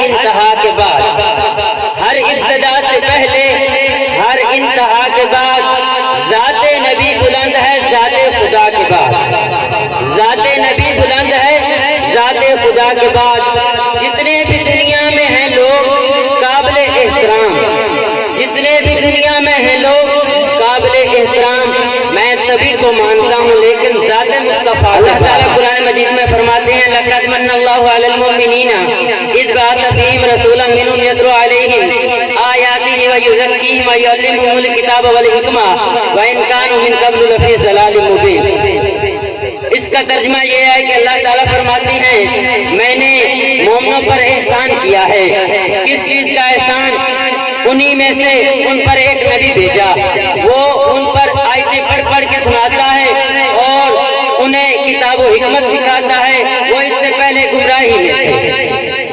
انتہا کے بعد، ہر ابتدا سے پہلے، ہر انتہا کے بعد ذات نبی بلند ہے ذات خدا کے بعد، ذات نبی بلند ہے ذات خدا کے بعد۔ جتنے بھی دنیا میں ہیں لوگ قابل احترام، جتنے بھی دنیا میں ہیں لوگ قابل احترام، میں سبھی کو مانتا ہوں، لیکن ذات مصطفیٰ اللہ تعالیٰ قرآن مجید میں فرماتے ہیں لَقَدْ مَنَّ اللَّهُ عَلَى الْمُؤْمِنِينَ إِذْ بَعَثَ فِيهِمْ رَسُولًا مِّنْهُمْ يَتْلُو عَلَيْهِمْ آيَاتِهِ وَيُزَكِّيهِمْ وَيُعَلِّمُهُمُ الْكِتَابَ وَالْحِكْمَةَ وَإِنْ كَانُوا مِنْ قَبْلُ لَفِي ضَلَالٍ مُّبِينٍ۔ اس کا ترجمہ یہ ہے کہ اللہ تعالیٰ فرماتے ہیں میں نے مومنوں پر احسان کیا ہے۔ کس چیز کا احسان؟ انہی میں سے ان پر ایک نبی بھیجا، وہ ان پر آیتیں پڑھ پڑھ کے سناتا ہے اور انہیں کتاب و حکمت سکھاتا ہے، وہ اس سے پہلے گمراہی میں تھے۔